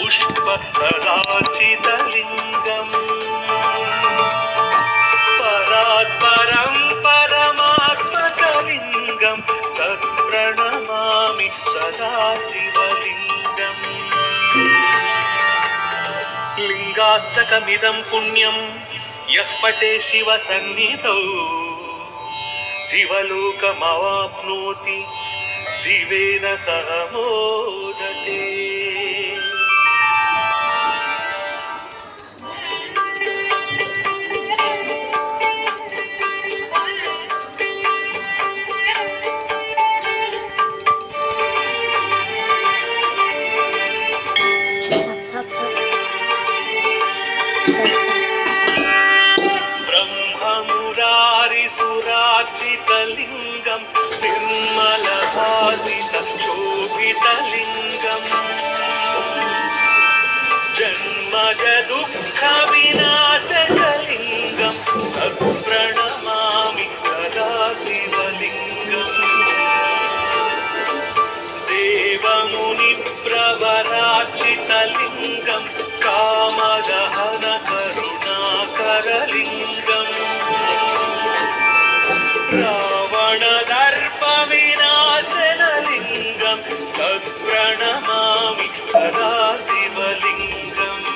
पुष्प सदाचितलिङ्गम् परात्परं परमात्मकलिङ्गं तत्प्रणमामि सदा शिवलिङ्गम् लिङ्गाष्टकमिदं पुण्यं यः पठे शिवसन्निधौ शिवलोकमवाप्नोति शिवेन सह मोदते। ब्रह्ममुरारिसुरार्चितलिङ्गं निर्मलभासितशोभितलिङ्गम् जन्मज दुःखविनाशकलिङ्गं तत्प्रणमामि सदा शिवलिङ्गम् देवमुनिप्रवरार्चितलिङ्गं कामदहन करुणाकरलिङ्गम् रावणदर्पविनाशनलिङ्गं तत्प्रणमामि सदा शिवलिङ्गम्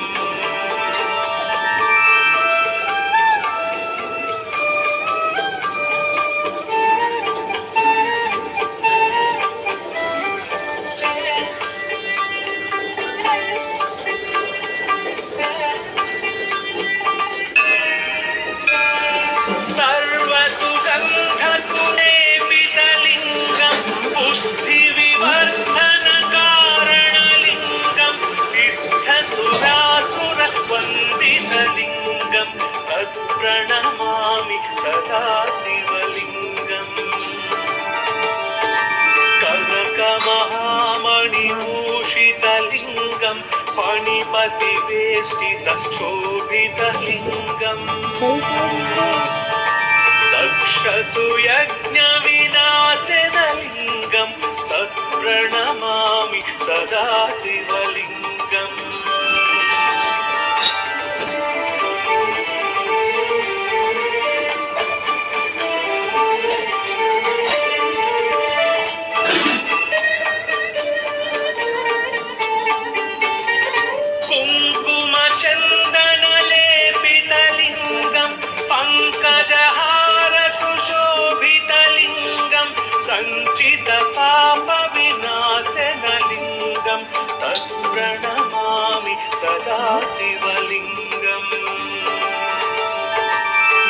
सर्वसुगन्धसुलेपितलिङ्गं बुद्धिविवर्धनकारणलिङ्गं सिद्धसुरासुरवन्दितलिङ्गं तत्प्रणमामि सदा शिवलिङ्गम् कनकमहामणिभूषितलिङ्गं फणिपतिवेष्टितशोभितलिङ्गम् दक्षसुयज्ञविनाशनलिङ्गं तत्प्रणमामि सदा शिवलिङ्गम् कुङ्कुमचन्दनलेपितलिङ्गं पङ्कजहारसुशोभितलिङ्गं सञ्चितपापविनाशनलिङ्गं तत्प्रणमामि सदा शिवलिङ्गम्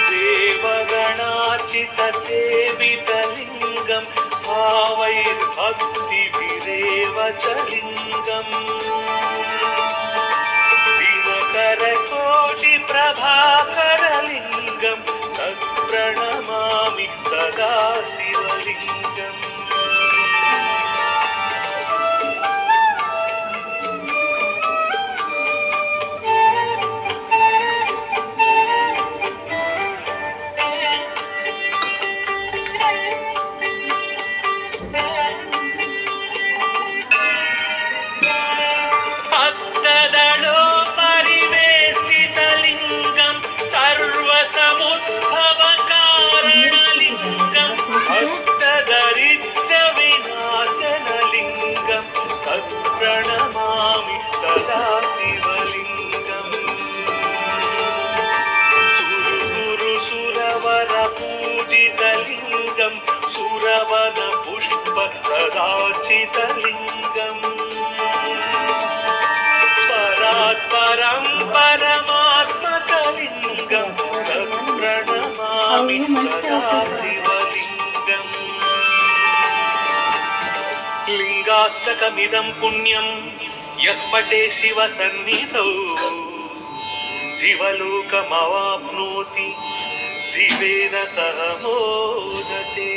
देवगणार्चितसेवितलिङ्गं भावैर्भक्तिभिरेव च लिङ्गम् दिनकरकोटिप्रभाकरलिङ्गं तत्प्रणमामि सदा शिवलिङ्गम् सर्वसमुद्भवकारणलिङ्गं हस्तदरिद्रविनाशनलिङ्गं तत्प्रणमामि सदा शिवलिङ्गम् सुरगुरुसुरवरपूजितलिङ्गं सुरवनपुष्प सदाचितलिङ्गम् परात्परं परमात्मकलिङ्गं तत्प्रणमामि सदा शिवलिङ्गम् लिङ्गाष्टकमिदं पुण्यं यः पठे शिवसन्निधौ शिवलोकमवाप्नोति शिवेन सह मोदते।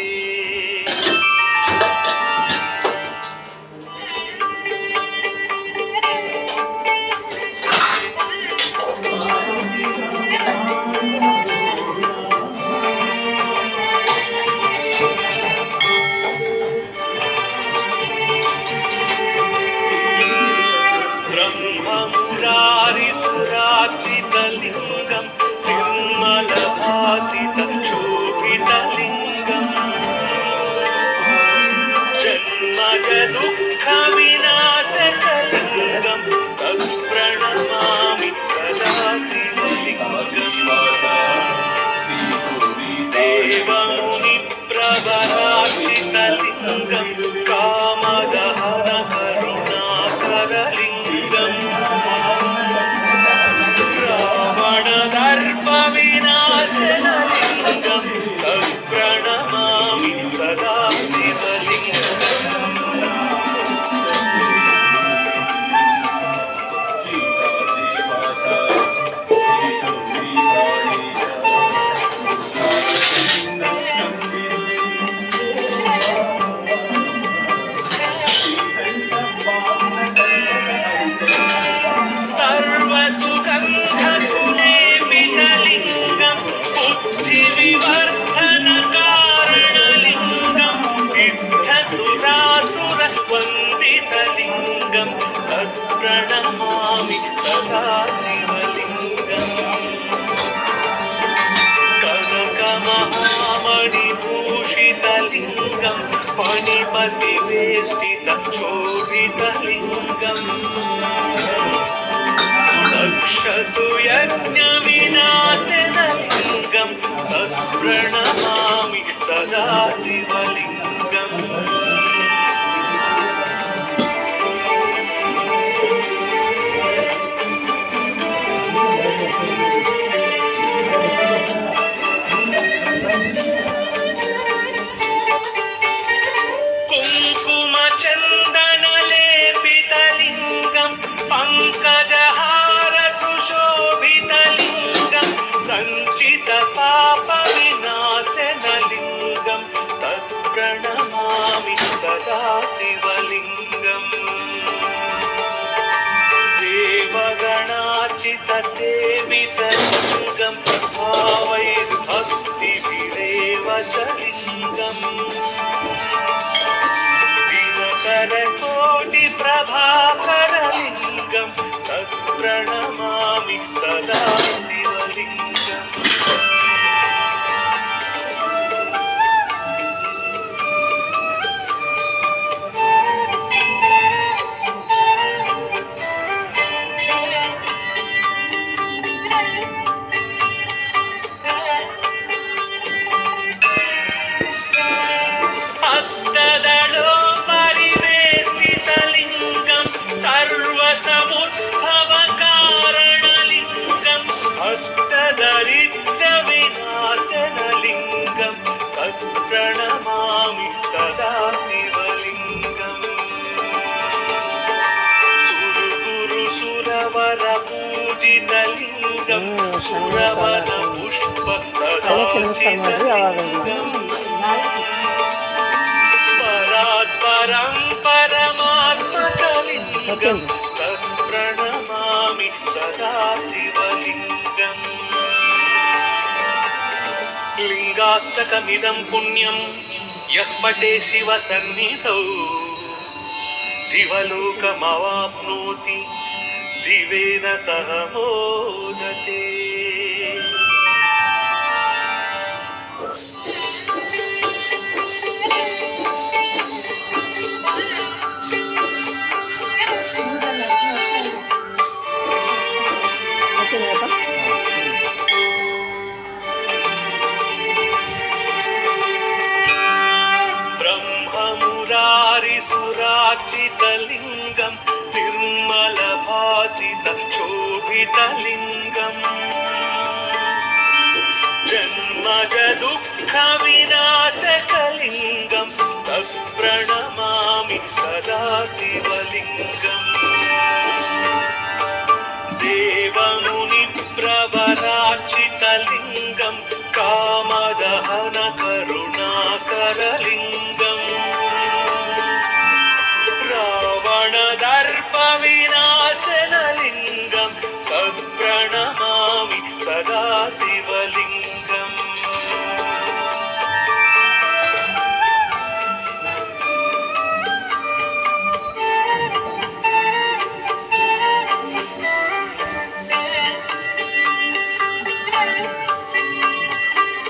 शिवलिङ्गं निर्मलभासित शोभितलिङ्गम् जन्मज दुःखविनाशकलिङ्गं तत्प्रणमामि सदा शिवलिङ्गम् देवमुनिप्रवरार्चितलिङ्गं कामदहन करुणाकरलिङ्गम् रावणदर्पविनाशनलिङ्गं तत्प्रणमामि सदा शिवलिङ्गम् सर्वसुगन्धसुलेपितलिङ्गं बुद्धिविवर्धनकारणलिङ्गं सिद्धसुरासुरवन्दितलिङ्गं तत्प्रणमामि सदा शिवलिङ्गम् कनकमहामणिभूषितलिङ्गं फणिपतिवेष्टितशोभितलिङ्गम् दक्षसुयज्ञविनाशनलिङ्गं तत्प्रणमामि सदा शिवलिङ्गम् कुङ्कुमचन्दनलेपितलिङ्गं पङ्कजहारसुशोभितलिङ्गं सञ्चितपापविनाशनलिङ्गं तत्प्रणमामि सदा शिवलिङ्गम् देवगणार्चितसेवितलिङ्गं भावैर्भक्तिभिरेव च लिङ्गम् दिनकरकोटिप्रभाकरलिङ्गं तत्प्रणमामि सदा शिवलिङ्गम् सर्वसमुद्भवकारणलिङ्गं हस्तदरिद्रविनाशनलिङ्गं तत्प्रणमामि सदा शिवलिङ्गम् सुरगुरुसुरवरपूजितलिङ्गं सुरवरपुष्पसदाचितलिङ्गम् परात्परं परमात्मकलिङ्गं तत्प्रणमामि सदा शिवलिङ्गम् लिङ्गाष्टकमिदं पुण्यं यः पठे शिवसन्निधौ शिवलोकमवाप्नोति शिवेन सह मोदते ब्रह्ममुरारिसुरार्चितलिङ्गं निर्मलभासित शोभितलिङ्गम् जन्मज दुःखविनाशकलिङ्गं तत्प्रणमामि सदा शिवलिङ्गम् देवमुनिप्रवरार्चितलिङ्गं कामदहन करुणाकरलिङ्गम् रावणदर्पविनाशनलिङ्गं तत्प्रणमामि सदा शिवलिङ्गम्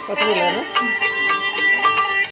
ಕೊತ್ತಂಬರಿ